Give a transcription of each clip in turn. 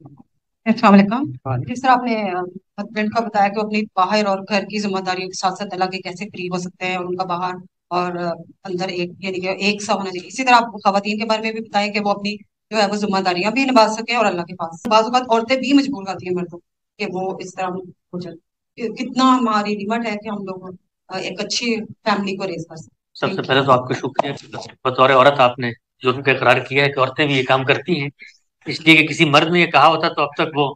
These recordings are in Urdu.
السلام علیکم۔ جس طرح آپ نے ہسبینڈ کا بتایا کہ وہ اپنی باہر اور گھر کی ذمہ داریوں کے ساتھ ساتھ اللہ کے کیسے قریب ہو سکتے ہیں، اور ان کا باہر اور اندر ایک یعنی کہ ایک سا ہونا چاہیے، اسی طرح آپ خواتین کے بارے میں بھی بتائیں کہ وہ اپنی جو ہے وہ ذمہ داریاں بھی نبھا سکیں اور اللہ کے پاس بعض اوقات عورتیں بھی مجبور کرتی ہیں مردوں کہ وہ اس طرح ہو جائے۔ کتنا ہماری لمٹ ہے کہ ہم لوگ ایک اچھی فیملی کو ریز کر سکیں۔ سب سے تھینک پہلے تو آپ کا شکریہ کہ بطور عورت آپ نے جرم کا اقرار کیا ہے کہ عورتیں بھی یہ کام کرتی ہیں، اس لیے کہ کسی مرد نے یہ کہا ہوتا تو اب تک وہ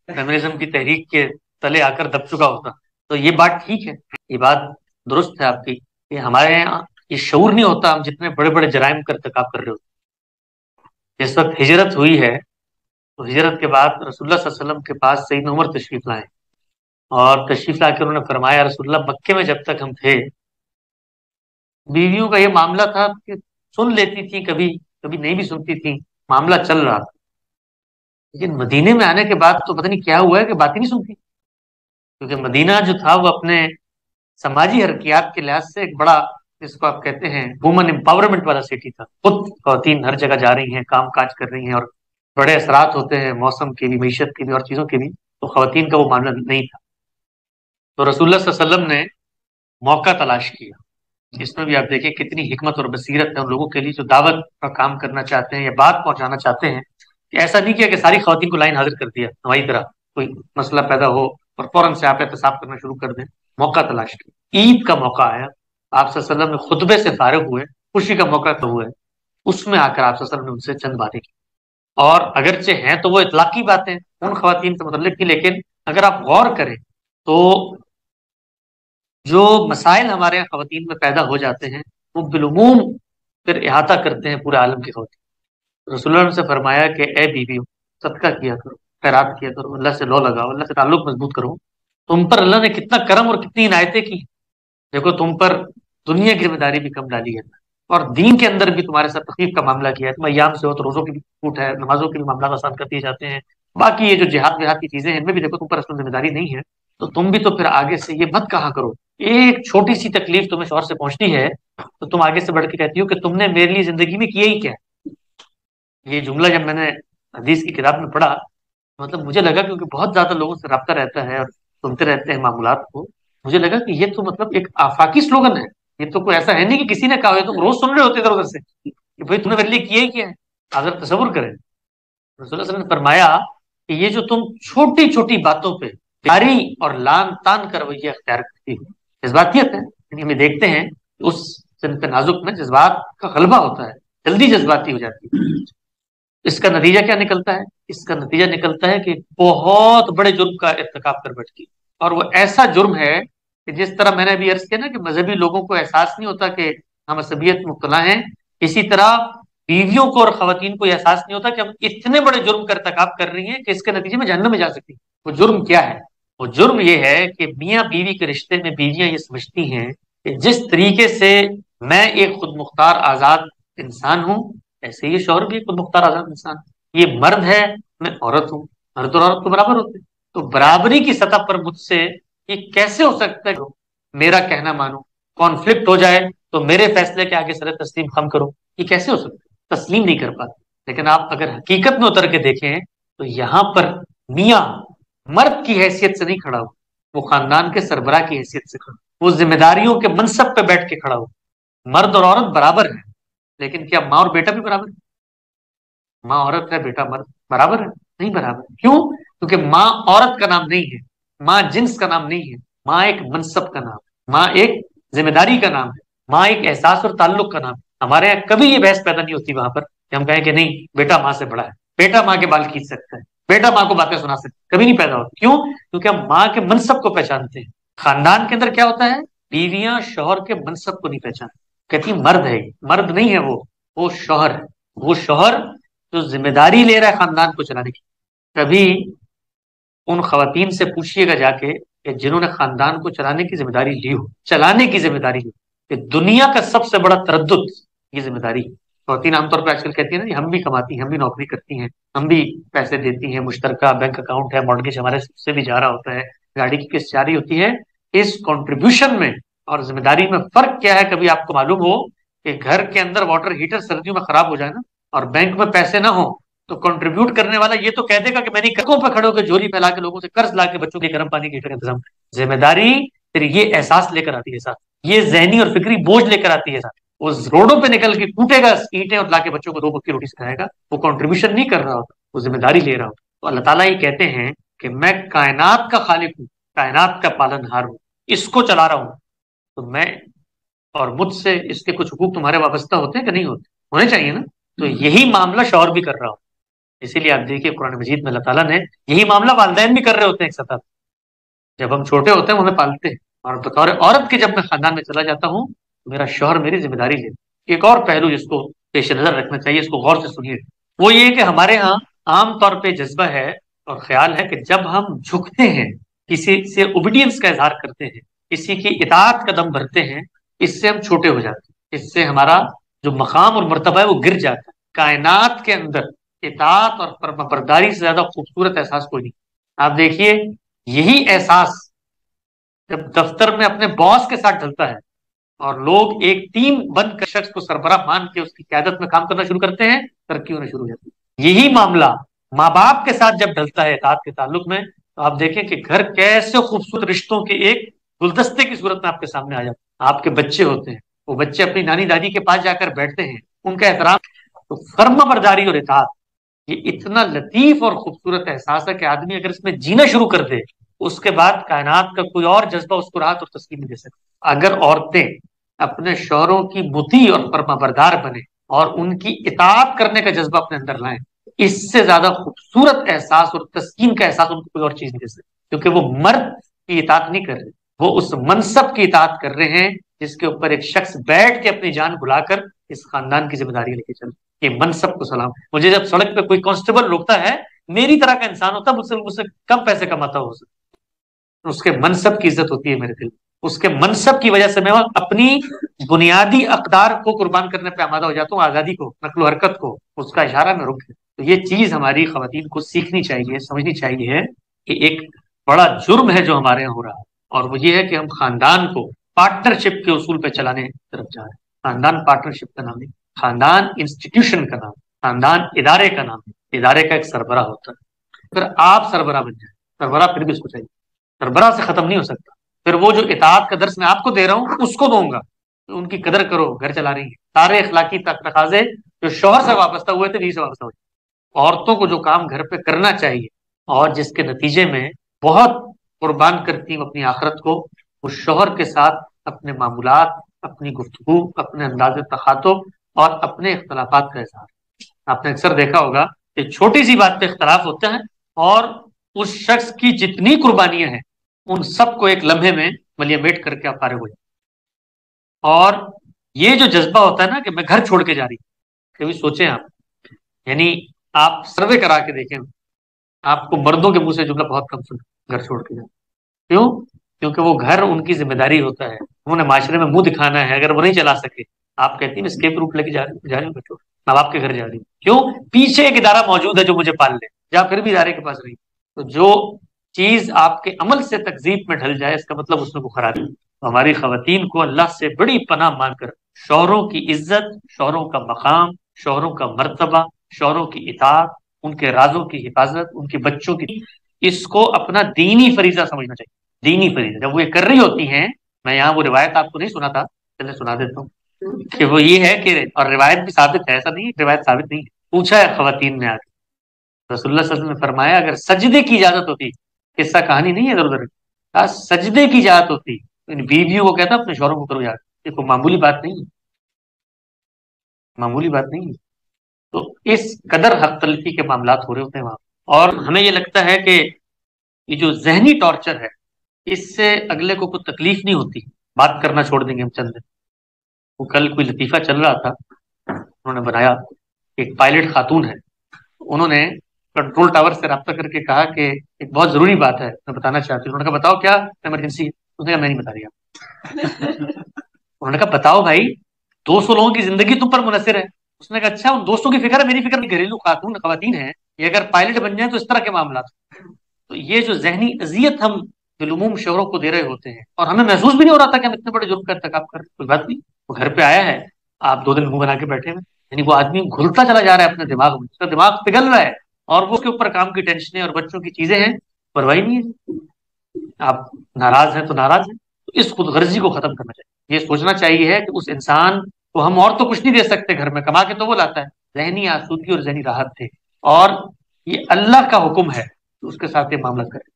فیمنزم کی تحریک کے تلے آ کر دب چکا ہوتا۔ تو یہ بات ٹھیک ہے، یہ بات درست ہے آپ کی کہ ہمارے یہاں یہ شعور نہیں ہوتا ہم جتنے بڑے بڑے جرائم کا ارتکاب کر رہے ہوتے۔ جس وقت ہجرت ہوئی ہے تو ہجرت کے بعد رسول اللہ صلی اللہ علیہ وسلم کے پاس سیدنا عمر تشریف لائے، اور تشریف لا کے انہوں نے فرمایا رسول اللہ مکے میں جب تک ہم تھے بیویوں کا یہ معاملہ تھا کہ سن لیتی تھی، کبھی کبھی نہیں بھی سنتی تھی، معاملہ چل رہا تھا، لیکن مدینے میں آنے کے بعد تو پتہ نہیں کیا ہوا ہے کہ بات ہی نہیں سنتی، کیونکہ مدینہ جو تھا وہ اپنے سماجی حرکیات کے لحاظ سے ایک بڑا، جس کو آپ کہتے ہیں وومن امپاورمنٹ والا سٹی تھا، خود خواتین ہر جگہ جا رہی ہیں، کام کاج کر رہی ہیں، اور بڑے اثرات ہوتے ہیں موسم کے بھی، معیشت کے بھی اور چیزوں کے بھی، تو خواتین کا وہ معاملہ نہیں تھا۔ تو رسول اللہ صلی اللہ علیہ وسلم نے موقع تلاش کیا، اس میں بھی آپ دیکھیں کتنی حکمت اور بصیرت ہے ان لوگوں کے لیے جو دعوت کا کام کرنا چاہتے ہیں یا بات پہنچانا چاہتے ہیں، کہ ایسا نہیں کیا کہ ساری خواتین کو لائن حاضر کر دیا ہماری طرح، کوئی مسئلہ پیدا ہو اور فوراً سے آپ احتساب کرنا شروع کر دیں۔ موقع تلاش کیا، عید کا موقع آیا، آپ صلی اللہ علیہ وسلم نے خطبے سے فارغ ہوئے، خوشی کا موقع تو ہوا ہے، اس میں آ کر آپ صلی اللہ علیہ وسلم نے ان سے چند باتیں کی، اور اگرچہ ہیں تو وہ اطلاقی باتیں ان خواتین سے متعلق تھی، لیکن اگر آپ غور کریں تو جو مسائل ہمارے یہاں خواتین میں پیدا ہو جاتے ہیں وہ بالعموم پھر احاطہ کرتے ہیں پورے عالم کی خواتین۔ رسول اللہ نے سے فرمایا کہ اے بیویوں صدقہ کیا کرو، خیرات کیا کرو، اللہ سے لو لگاؤ، اللہ سے تعلق مضبوط کرو، تم پر اللہ نے کتنا کرم اور کتنی عنایتیں کی، دیکھو تم پر دنیا کی ذمہ داری بھی کم ڈالی ہے، اور دین کے اندر بھی تمہارے ساتھ تخفیف کا معاملہ کیا ہے، تم ایام سے ہو تو روزوں کی بھی چھوٹ ہے، نمازوں کے بھی معاملات آسان کر دیے جاتے ہیں، باقی یہ جو جہاد وہاد کی چیزیں ہیں ان میں بھی دیکھو تم پر اصل ذمہ داری نہیں ہے، تو تم بھی تو پھر آگے سے یہ مت کہا کرو، ایک چھوٹی سی تکلیف تمہیں شوہر سے پہنچتی ہے تو تم آگے سے بڑھ کے کہتی ہو کہ تم نے میرے لیے زندگی میں کیا ہی کیا۔ یہ جملہ جب میں نے حدیث کی کتاب میں پڑھا، مطلب مجھے لگا کیونکہ بہت زیادہ لوگوں سے رابطہ رہتا ہے اور سنتے رہتے ہیں معاملات کو، مجھے لگا کہ یہ تو مطلب ایک آفاقی سلوگن ہے، یہ تو کوئی ایسا ہے نہیں کہ کسی نے کہا ہو، تم روز سن رہے ہوتے ادھر ادھر سے کہ بھائی تم نے میرے لیے کیا ہی کیا ہے۔ اگر تصور کریں رسول اللہ صلی اللہ علیہ وسلم نے فرمایا کہ یہ جو تم چھوٹی چھوٹی باتوں پہ پیاری اور لان تان کا رویہ اختیار کرتی ہو، جذباتیت ہے، یعنی ہمیں دیکھتے ہیں کہ اس صنف نازک میں جذبات کا غلبہ ہوتا ہے، جلدی جذباتی ہو جاتی ہے۔ اس کا نتیجہ کیا نکلتا ہے؟ اس کا نتیجہ نکلتا ہے کہ بہت بڑے جرم کا ارتکاب کر بیٹھتی، اور وہ ایسا جرم ہے کہ جس طرح میں نے ابھی عرض کیا نا کہ مذہبی لوگوں کو احساس نہیں ہوتا کہ ہم عصبیت مبتلا ہیں، اسی طرح بیویوں کو اور خواتین کو یہ احساس نہیں ہوتا کہ ہم اتنے بڑے جرم کا ارتکاب کر رہی ہیں کہ اس کے نتیجے میں جہنم میں جا سکتی ہیں۔ وہ جرم کیا ہے؟ وہ جرم یہ ہے کہ میاں بیوی کے رشتے میں بیویاں یہ سمجھتی ہیں کہ جس طریقے سے میں ایک خود مختار آزاد انسان ہوں، ایسے یہ شوہر بھی ایک خود مختار آزاد انسان، یہ مرد ہے میں عورت ہوں، مرد اور عورت تو برابر ہوتے ہیں، تو برابری کی سطح پر مجھ سے یہ کیسے ہو سکتا ہے میرا کہنا مانو، کانفلکٹ ہو جائے تو میرے فیصلے کے آگے سر تسلیم خم کرو، یہ کیسے ہو سکتا ہے؟ تسلیم نہیں کر پاتے۔ لیکن آپ اگر حقیقت میں اتر کے دیکھیں تو یہاں پر میاں مرد کی حیثیت سے نہیں کھڑا ہو، وہ خاندان کے سربراہ کی حیثیت سے کھڑا ہو، وہ ذمہ داریوں کے منصب پہ بیٹھ کے کھڑا ہو۔ مرد اور عورت برابر ہیں، لیکن کیا ماں اور بیٹا بھی برابر ہے؟ ماں عورت ہے، بیٹا مرد، برابر ہے؟ نہیں برابر۔ کیوں؟ کیونکہ ماں عورت کا نام نہیں ہے، ماں جنس کا نام نہیں ہے، ماں ایک منصب کا نام ہے، ماں ایک ذمہ داری کا نام ہے، ماں ایک احساس اور تعلق کا نام ہے۔ ہمارے یہاں کبھی یہ بحث پیدا نہیں ہوتی وہاں پر کہ ہم کہیں کہ نہیں بیٹا ماں سے بڑا ہے، بیٹا ماں کے بال کھینچ سکتا ہے، بیٹا ماں کو باتیں سنا سکتا ہے، کبھی نہیں پیدا ہوتی۔ کیوں؟ کیونکہ ہم ماں کے منصب کو پہچانتے ہیں۔ خاندان کے اندر کیا ہوتا ہے؟ بیویاں شوہر کے منصب کو نہیں پہچانتی، کہتی مرد ہے، مرد نہیں ہے، وہ شوہر ہے، وہ شوہر جو ذمہ داری لے رہا ہے خاندان کو چلانے کی۔ کبھی ان خواتین سے پوچھیے گا جا کے کہ جنہوں نے خاندان کو چلانے کی ذمہ داری لی ہو، چلانے کی ذمہ داری لی، کہ دنیا کا سب سے بڑا تردد یہ ذمہ داری ہے۔ خواتین عام طور پہ آج کل کہتی ہیں نا ہم بھی کماتی ہیں، ہم بھی نوکری کرتی ہیں، ہم بھی پیسے دیتی ہیں، مشترکہ بینک اکاؤنٹ ہے، مارگیج ہمارے سے بھی جا رہا ہوتا ہے، گاڑی کی قسط جاری ہوتی ہے۔ اس کنٹریبیوشن میں اور ذمہ داری میں فرق کیا ہے؟ کبھی آپ کو معلوم ہو کہ گھر کے اندر واٹر ہیٹر سردیوں میں خراب ہو جائے نا اور بینک میں پیسے نہ ہو تو کنٹریبیوٹ کرنے والا یہ تو کہہ دے گا کہ میں نے کڑکوں پہ کھڑے ہو کے جھولی پھیلا کے لوگوں سے قرض لا کے بچوں کے گرم پانی کا انتظام. ذمہ داری پھر یہ احساس لے کر آتی ہے ساتھ, یہ ذہنی اور فکری بوجھ لے کر آتی ہے ساتھ. وہ روڈوں پہ نکل کے کوٹے گا اینٹیں اور لا کے بچوں کو 2 وقت کی روٹی سکھائے گا. وہ کنٹریبیوشن نہیں کر رہا ہوتا, وہ ذمہ داری لے رہا ہوتا. تو اللہ تعالیٰ یہ کہتے ہیں کہ میں کائنات کا خالق ہوں, کائنات کا پالن ہار ہوں, اس کو چلا رہا ہوں. تو میں اور مجھ سے اس کے کچھ حقوق تمہارے وابستہ ہوتے ہیں کہ نہیں ہوتے؟ ہونے چاہیے نا. تو یہی معاملہ شوہر بھی کر رہا ہو. اسی لیے آپ دیکھیے قرآن مجید میں اللہ تعالیٰ نے یہی معاملہ والدین بھی کر رہے ہوتے ہیں ایک سطح. جب ہم چھوٹے ہوتے ہیں وہ ہمیں پالتے ہیں, اور بطور عورت کے جب میں خاندان میں چلا جاتا ہوں تو میرا شوہر میری ذمہ داری لے. ایک اور پہلو جس کو پیش نظر رکھنا چاہیے, اس کو غور سے سنیے, وہ یہ کہ ہمارے ہاں عام طور پہ جذبہ ہے اور خیال ہے کہ جب ہم جھکتے ہیں, کسی سے اوبیڈینس کا اظہار کرتے ہیں, کسی کی اطاعت کا دم بھرتے ہیں, اس سے ہم چھوٹے ہو جاتے ہیں, اس سے ہمارا جو مقام اور مرتبہ ہے وہ گر جاتا ہے. کائنات کے اندر اطاعت اور فرمانبرداری سے زیادہ خوبصورت احساس کوئی نہیں. آپ دیکھیے یہی احساس جب دفتر میں اپنے باس کے ساتھ ڈھلتا ہے اور لوگ ایک ٹیم بن کر شخص کو سربراہ مان کے اس کی قیادت میں کام کرنا شروع کرتے ہیں, ترقی ہونا شروع ہو جاتی ہے. یہی معاملہ ماں باپ کے ساتھ جب ڈھلتا ہے اطاعت کے تعلق میں, تو آپ دیکھیں کہ گھر کیسے خوبصورت رشتوں کے ایک گلدستے کی صورت میں آپ کے سامنے آ جاتے ہیں. آپ کے بچے ہوتے ہیں, وہ بچے اپنی نانی دادی کے پاس جا کر بیٹھتے ہیں, ان کا احترام. تو فرما برداری اور اطاعت یہ اتنا لطیف اور خوبصورت احساس ہے کہ آدمی اگر اس میں جینا شروع کر دے, اس کے بعد کائنات کا کوئی اور جذبہ اس کو راحت اور تسکین نہیں دے سکتا. اگر عورتیں اپنے شوہروں کی مطیع اور فرما بردار بنے اور ان کی اطاعت کرنے کا جذبہ اپنے اندر لائیں, اس سے زیادہ خوبصورت احساس اور تسکین کا احساس ان کو کوئی اور چیز نہیں دے سکتی. کیونکہ وہ مرد کی اطاعت نہیں کر رہے, وہ اس منصب کی اطاعت کر رہے ہیں جس کے اوپر ایک شخص بیٹھ کے اپنی جان بھلا کر اس خاندان کی ذمہ داری لے کے چلے. یہ منصب کو سلام. مجھے جب سڑک پہ کوئی کانسٹیبل روکتا ہے, میری طرح کا انسان ہوتا, مجھ سے کم پیسے کماتا ہو سکتا, اس کے منصب کی عزت ہوتی ہے میرے دل. اس کے منصب کی وجہ سے میں اپنی بنیادی اقدار کو قربان کرنے پہ آمادہ ہو جاتا ہوں, آزادی کو, نقل و حرکت کو, اس کا اشارہ میں رک گیا. تو یہ چیز ہماری خواتین کو سیکھنی چاہیے, سمجھنی چاہیے کہ ایک بڑا جرم ہے جو ہمارے یہاں ہو رہا ہے, اور وہ یہ ہے کہ ہم خاندان کو پارٹنرشپ کے اصول پہ چلانے کی طرف جا رہے ہیں. خاندان پارٹنرشپ کا نام نہیں, خاندان انسٹیٹیوشن کا نام, خاندان ادارے کا نام ہے. ادارے کا ایک سربراہ ہوتا ہے, پھر آپ سربراہ بن جائیں. سربراہ پھر بھی اس کو چاہیے, سربراہ سے ختم نہیں ہو سکتا. پھر وہ جو اطاعت کا درس میں آپ کو دے رہا ہوں اس کو دوں گا, ان کی قدر کرو, گھر چلا رہی ہے. سارے اخلاقی تقاضے جو شوہر سے وابستہ ہوئے تھے وہی سے وابستہ ہوئے. عورتوں کو جو کام گھر پہ کرنا چاہیے اور جس کے نتیجے میں بہت قربان کرتی ہوں اپنی آخرت کو, وہ شوہر کے ساتھ اپنے معمولات, اپنی گفتگو, اپنے انداز تخاطب اور اپنے اختلافات کا اظہار. آپ نے اکثر دیکھا ہوگا کہ چھوٹی سی بات پہ اختلاف ہوتا ہے اور اس شخص کی جتنی قربانیاں ہیں ان سب کو ایک لمحے میں ملیے میٹ کر کے آپ فارغ ہو جائیں. اور یہ جو جذبہ ہوتا ہے نا کہ میں گھر چھوڑ کے جا رہی ہوں, کبھی سوچیں آپ, یعنی آپ سروے کرا کے دیکھیں, آپ کو مردوں کے منہ سے جملہ بہت کم سن, گھر چھوڑ کے جائیں. کیوں؟ کیونکہ وہ گھر ان کی ذمہ داری ہوتا ہے, انہوں نے معاشرے میں منہ دکھانا ہے. اگر وہ نہیں چلا سکے, آپ کہتی ہیں اسکیپ روٹ لے کے جا رہی ہوں بچوں, ماں باپ کے گھر جا رہی ہوں. کیوں؟ پیچھے ایک ادارہ موجود ہے جو مجھے پال لے, یا پھر بھی ادارے کے پاس رہی. تو جو چیز آپ کے عمل سے تکذیب میں ڈھل جائے, اس کا مطلب اس میں وہ خرابی. تو ہماری خواتین کو اللہ سے بڑی پناہ مان کر شوہروں کی عزت, شوہروں کا مقام, شوہروں کا مرتبہ, شوہروں کی اطاعت, ان کے رازوں کی حفاظت, ان کے بچوں کی, اس کو اپنا دینی فریضہ سمجھنا چاہیے. دینی فریضہ جب وہ یہ کر رہی ہوتی ہیں, میں یہاں وہ روایت آپ کو نہیں سنا تھا, چلے سنا دیتا ہوں, کہ وہ یہ ہے کہ, اور روایت بھی ثابت ہے, ایسا نہیں ہے روایت ثابت نہیں ہے, پوچھا ہے خواتین نے آ کے, رسول اللہ صلی اللہ علیہ وسلم نے فرمایا اگر سجدے کی اجازت ہوتی, قصہ کہانی نہیں ہے ادھر ادھر, سجدے کی اجازت ہوتی, بیویوں کو کہتا اپنے شوہروں کو کرو یاد. دیکھو معمولی بات نہیں ہے, معمولی بات نہیں ہے. تو اس قدر حق تلفی کے معاملات ہو رہے ہوتے ہیں وہاں. اور ہمیں یہ لگتا ہے کہ یہ جو ذہنی ٹارچر ہے, اس سے اگلے کو کوئی تکلیف نہیں ہوتی, بات کرنا چھوڑ دیں گے ہم چند دن. وہ کل کوئی لطیفہ چل رہا تھا, انہوں نے بنایا, ایک پائلٹ خاتون ہے, انہوں نے کنٹرول ٹاور سے رابطہ کر کے کہا کہ ایک بہت ضروری بات ہے میں بتانا چاہتی ہوں. انہوں نے کہا بتاؤ کیا ایمرجنسی ہے؟ اس نے کہا میں نہیں بتا رہی آپ. انہوں نے کہا بتاؤ بھائی, 200 لوگوں کی زندگی تم پر منحصر ہے. اس نے کہا اچھا ان دوستوں کی فکر ہے, میری فکر نہیں. گھریلو خاتون خواتین ہیں, یہ اگر پائلٹ بن جائیں تو اس طرح کے معاملات. تو یہ جو ذہنی اذیت ہم بالعموم شوہروں کو دے رہے ہوتے ہیں, اور ہمیں محسوس بھی نہیں ہو رہا تھا کہ ہم اتنے بڑے جرم کا ارتکاب کر رہے ہیں. کوئی بات نہیں, وہ گھر پہ آیا ہے, آپ 2 دن منہ بنا کے بیٹھے ہوئے, یعنی وہ آدمی گھلتا چلا جا رہا ہے اپنے دماغ میں، اس کا دماغ پگھل رہا ہے، اور وہ اس کے اوپر کام کی ٹینشنیں اور بچوں کی چیزیں ہیں، پرواہی نہیں ہے۔ آپ ناراض ہیں تو ناراض ہیں، تو اس خود غرضی کو ختم کرنا چاہیے۔ یہ سوچنا چاہیے کہ اس انسان کو ہم اور تو کچھ نہیں دے سکتے، گھر میں کما کے تو وہ لاتا ہے، ذہنی آسودگی اور ذہنی راحت تھے، اور یہ اللہ کا حکم ہے تو اس کے ساتھ یہ معاملہ کریں۔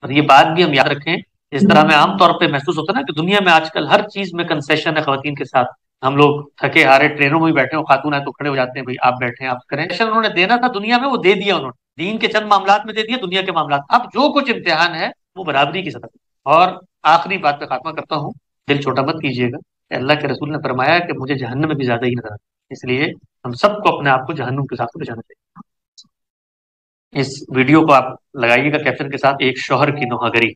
اور یہ بات بھی ہم یاد رکھیں، اس طرح میں عام طور پہ محسوس ہوتا ہے نا کہ دنیا میں آج کل ہر چیز میں کنسیشن ہے خواتین کے ساتھ۔ ہم لوگ تھکے ہارے ٹرینوں میں بھی بیٹھے ہو، خاتون آئے تو کھڑے ہو جاتے ہیں، بھائی آپ بیٹھیں آپ کریں، انہوں نے دینا تھا دنیا میں وہ دے دیا، انہوں نے دین کے چند معاملات میں دے دیا، دنیا کے معاملات اب جو کچھ امتحان ہے وہ برابری کی سطح پہ۔ اور آخری بات پہ خاتمہ کرتا ہوں، دل چھوٹا مت کیجیے گا، کہ اللہ کے رسول نے فرمایا کہ مجھے جہنم میں بھی زیادہ ہی نظر آتا ہے، اس لیے ہم سب کو اپنے آپ کو جہنم کے ساتھ بچانا چاہیے۔ اس ویڈیو کو آپ لگائیے گا کیپشن کے ساتھ، ایک شوہر کی نوحہ گری۔